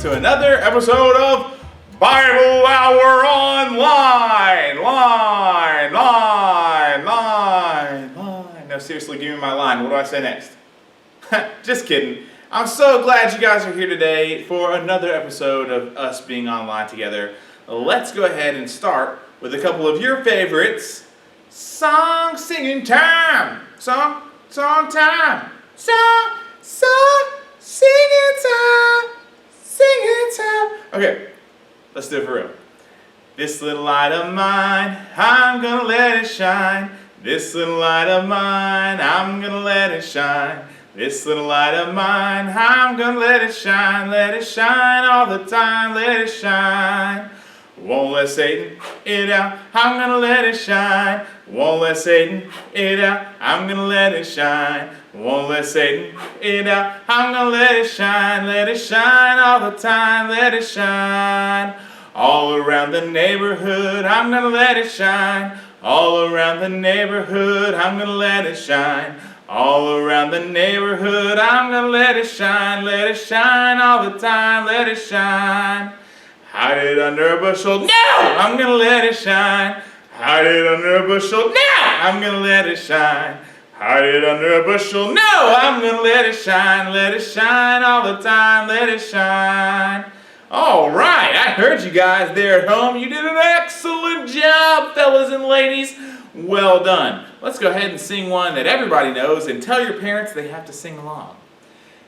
to another episode of Bible Hour Online. No, seriously, give me my line. What do I say next? Just kidding. I'm so glad you guys are here today for another episode of us being online together. Let's go ahead and start with a couple of your favorites. Song singing time. Song time. Singing time. Okay, let's do it for real. This little light of mine, I'm gonna let it shine. This little light of mine, I'm gonna let it shine. This little light of mine, I'm gonna let it shine all the time, let it shine. Won't let Satan it out, I'm gonna let it shine. Won't let Satan it out, I'm gonna let it shine. Won't let Satan it out, I'm gonna let it shine all the time, let it shine. All around the neighborhood, I'm gonna let it shine. All around the neighborhood, I'm gonna let it shine. All around the neighborhood, I'm gonna let it shine all the time, let it shine. Hide it under a bushel, no! I'm gonna let it shine. Hide it under a bushel, no! I'm gonna let it shine. Hide it under a bushel, no! I'm gonna let it shine all the time, let it shine. All right, I heard you guys there at home. You did an excellent job, fellas and ladies. Well done. Let's go ahead and sing one that everybody knows and tell your parents they have to sing along.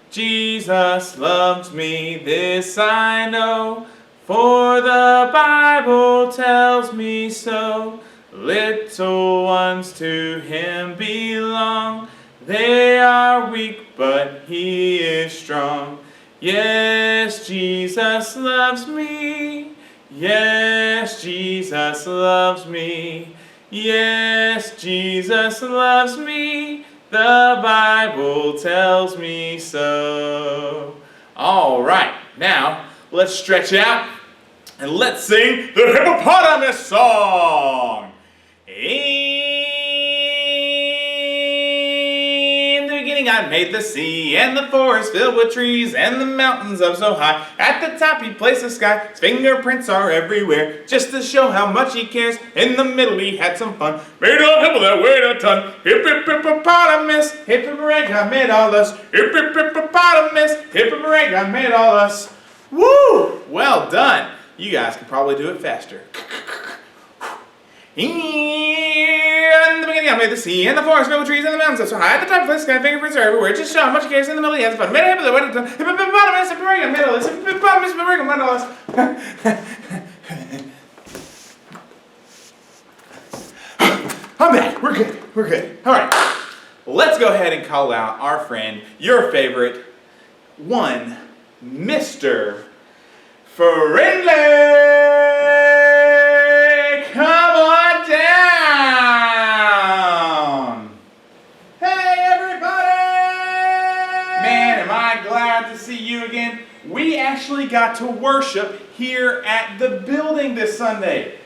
Jesus loves me, this I know, for the Bible tells me so. Little ones to him belong. They are weak, but he is strong. Yes, Jesus loves me. Yes, Jesus loves me. Yes, Jesus loves me. The Bible tells me so. All right, now let's stretch out and let's sing the hippopotamus song. In the beginning I made the sea and the forest filled with trees and the mountains up so high. At the top he placed the sky. His fingerprints are everywhere just to show how much he cares. In the middle he had some fun. Made a hippo that weighed a ton. Hip hip hippopotamus. Hip hip hooray, God made all us. Hip hip hippopotamus. Hip hip hooray, God made all us. Woo! Well done. You guys can probably do it faster. In the beginning I made the sea and the forest filled with trees and the mountains up so high. At the top of the sky, fingerprints are everywhere. Just show how much he cares. In the middle he has fun. Made a hippo that weighed a ton. Hippopotamus, hippopotamus, made all this. Hippopotamus, hippopotamus, made all this. I'm back. We're good. All right. Let's go ahead and call out our friend, your favorite, one, Mr. Friendly. Come on down. Hey, everybody. Man, am I glad to see you again. We actually got to worship here at the building this Sunday.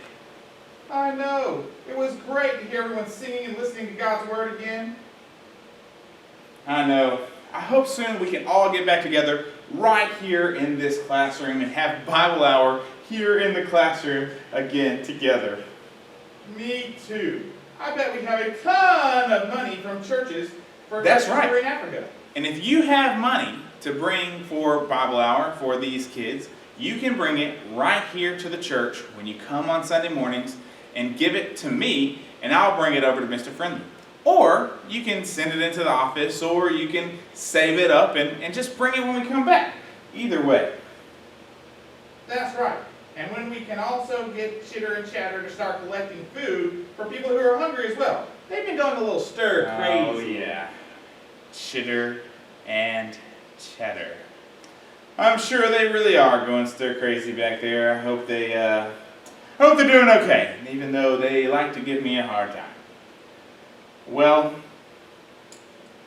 I know. It was great to hear everyone singing and listening to God's Word again. I know. I hope soon we can all get back together right here in this classroom and have Bible hour here in the classroom again together. Me too. I bet we have a ton of money from churches for That's churches right. in Africa. And if you have money to bring for Bible hour for these kids, you can bring it right here to the church when you come on Sunday mornings and give it to me, and I'll bring it over to Mr. Friendly. Or you can send it into the office, or you can save it up and just bring it when we come back. Either way. That's right. And when we can also get Chitter and Chatter to start collecting food for people who are hungry as well. They've been going a little stir crazy. Oh yeah. Chitter and Chatter. I'm sure they really are going stir crazy back there. I hope they're doing okay, even though they like to give me a hard time. Well,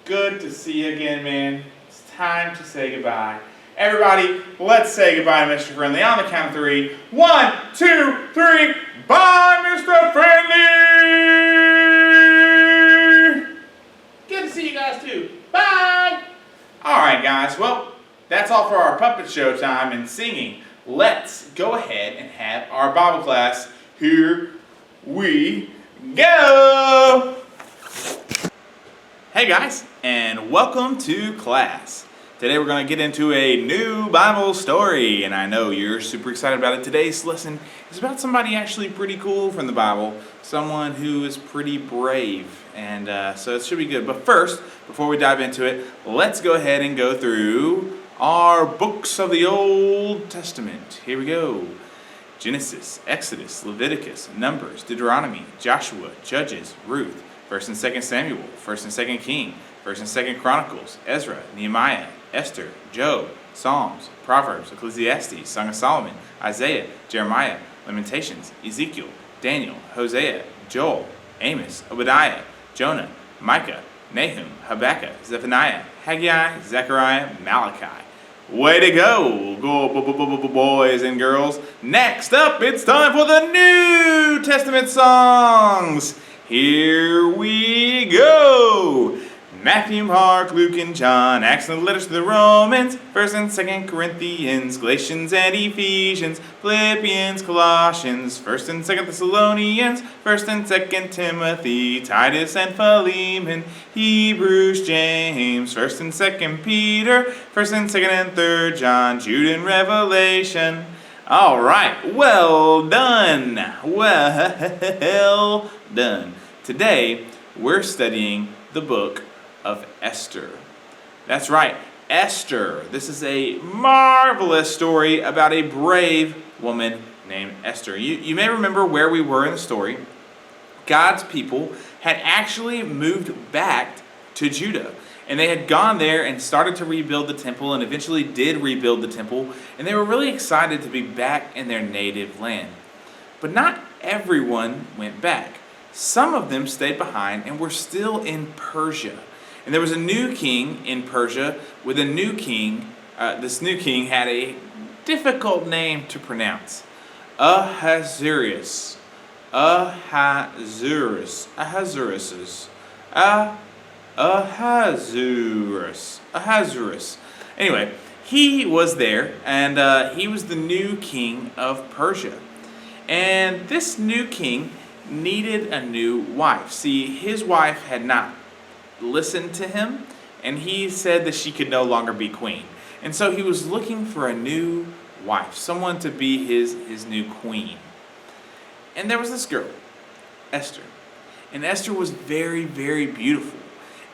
good to see you again, man. It's time to say goodbye. Everybody, let's say goodbye to Mr. Friendly on the count of 3. 1, 2, 3. Bye, Mr. Friendly! Good to see you guys too. Bye! Alright guys, well, that's all for our puppet show time and singing. Let's go ahead and have our Bible class. Here we go! Hey guys, and welcome to class. Today we're going to get into a new Bible story, and I know you're super excited about it. Today's lesson is about somebody actually pretty cool from the Bible, someone who is pretty brave, and so it should be good. But first, before we dive into it, let's go ahead and go through our books of the Old Testament. Here we go. Genesis, Exodus, Leviticus, Numbers, Deuteronomy, Joshua, Judges, Ruth, 1st and 2nd Samuel, 1st and 2nd King, 1st and 2nd Chronicles, Ezra, Nehemiah, Esther, Job, Psalms, Proverbs, Ecclesiastes, Song of Solomon, Isaiah, Jeremiah, Lamentations, Ezekiel, Daniel, Hosea, Joel, Amos, Obadiah, Jonah, Micah, Nahum, Habakkuk, Zephaniah, Haggai, Zechariah, Malachi. Way to go, boys and girls. Next up, it's time for the New Testament songs. Here we go. Matthew, Mark, Luke, and John, Acts and the letters to the Romans, 1st and 2nd Corinthians, Galatians and Ephesians, Philippians, Colossians, 1st and 2nd Thessalonians, 1st and 2nd Timothy, Titus and Philemon, Hebrews, James, 1st and 2nd Peter, 1st and 2nd and 3rd John, Jude and Revelation. All right, well done. Well done. Today, we're studying the book of Esther. That's right, Esther. This is a marvelous story about a brave woman named Esther. You may remember where we were in the story. God's people had actually moved back to Judah. And they had gone there and started to rebuild the temple and eventually did rebuild the temple. And they were really excited to be back in their native land. But not everyone went back. Some of them stayed behind and were still in Persia. And there was a new king in Persia with a new king. This new king had a difficult name to pronounce. Ahasuerus. Ahasuerus. Anyway, he was there, and he was the new king of Persia. And this new king needed a new wife. See, his wife had not listened to him, and he said that she could no longer be queen. And so he was looking for a new wife, someone to be his new queen. And there was this girl, Esther. And Esther was very, very beautiful.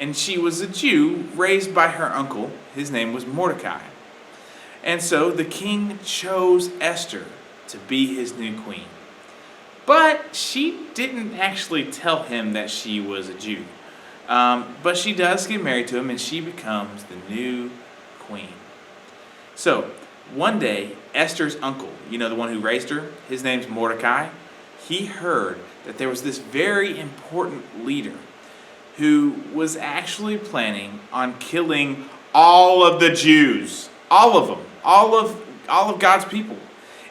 And she was a Jew raised by her uncle. His name was Mordecai. And so the king chose Esther to be his new queen. But she didn't actually tell him that she was a Jew. But she does get married to him, and she becomes the new queen. So one day, Esther's uncle, the one who raised her, his name's Mordecai, he heard that there was this very important leader who was actually planning on killing all of the Jews. All of them. All of God's people.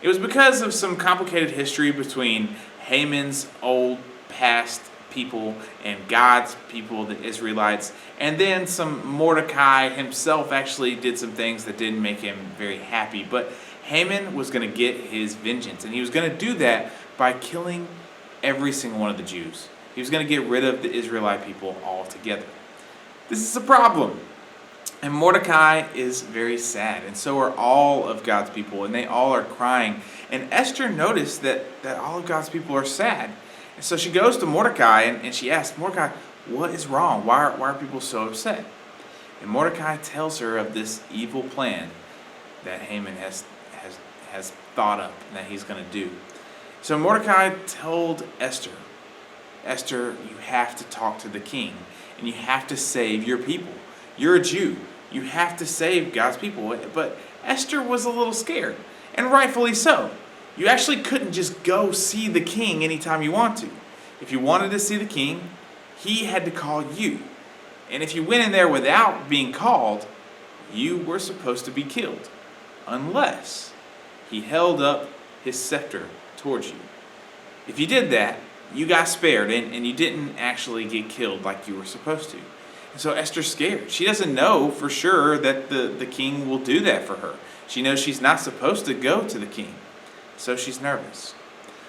It was because of some complicated history between Haman's old past people and God's people, the Israelites. And then some Mordecai himself actually did some things that didn't make him very happy. But Haman was going to get his vengeance. And he was going to do that by killing every single one of the Jews. He was going to get rid of the Israelite people altogether. This is a problem. And Mordecai is very sad, and so are all of God's people, and they all are crying. And Esther noticed that all of God's people are sad. And so she goes to Mordecai, and she asks, Mordecai, what is wrong? Why are people so upset? And Mordecai tells her of this evil plan that Haman has thought up and that he's going to do. So Mordecai told Esther, Esther, you have to talk to the king, and you have to save your people. You're a Jew. You have to save God's people. But Esther was a little scared, and rightfully so. You actually couldn't just go see the king anytime you want to. If you wanted to see the king, he had to call you. And if you went in there without being called, you were supposed to be killed, unless he held up his scepter towards you. If you did that, you got spared, and you didn't actually get killed like you were supposed to. And so Esther's scared. She doesn't know for sure that the king will do that for her. She knows she's not supposed to go to the king. So she's nervous.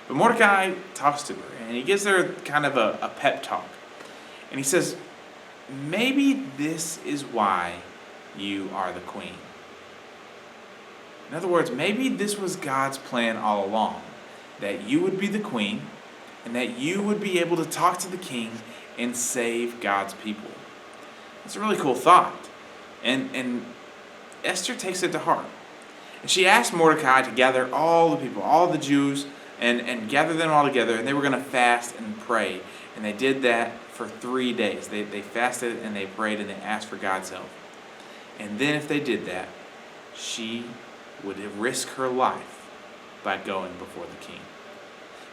But Mordecai talks to her, and he gives her kind of a pep talk. And he says, maybe this is why you are the queen. In other words, maybe this was God's plan all along, that you would be the queen, and that you would be able to talk to the king and save God's people. It's a really cool thought. And Esther takes it to heart. And she asked Mordecai to gather all the people, all the Jews, and gather them all together, and they were going to fast and pray. And they did that for 3 days. They fasted and they prayed and they asked for God's help. And then if they did that, she would risk her life by going before the king.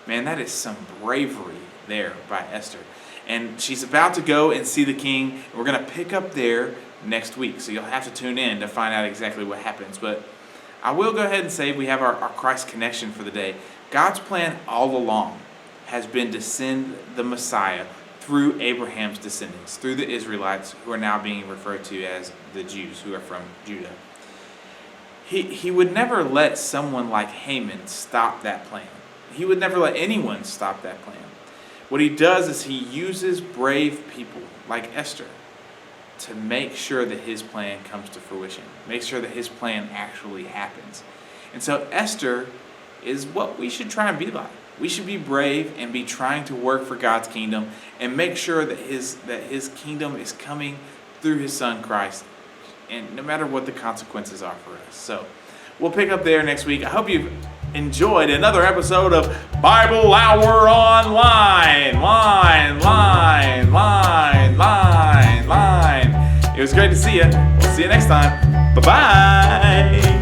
Man, that is some bravery there by Esther. And she's about to go and see the king. And we're going to pick up there next week. So you'll have to tune in to find out exactly what happens. But I will go ahead and say we have our Christ connection for the day. God's plan all along has been to send the Messiah through Abraham's descendants, through the Israelites, who are now being referred to as the Jews, who are from Judah. He would never let someone like Haman stop that plan. He would never let anyone stop that plan. What he does is he uses brave people like Esther to make sure that his plan comes to fruition, make sure that his plan actually happens. And so Esther is what we should try and be like. We should be brave and be trying to work for God's kingdom and make sure that his kingdom is coming through his son Christ, and no matter what the consequences are for us. So we'll pick up there next week. I hope you've enjoyed another episode of Bible Hour Online. It was great to see you. We'll see you next time. Bye-bye.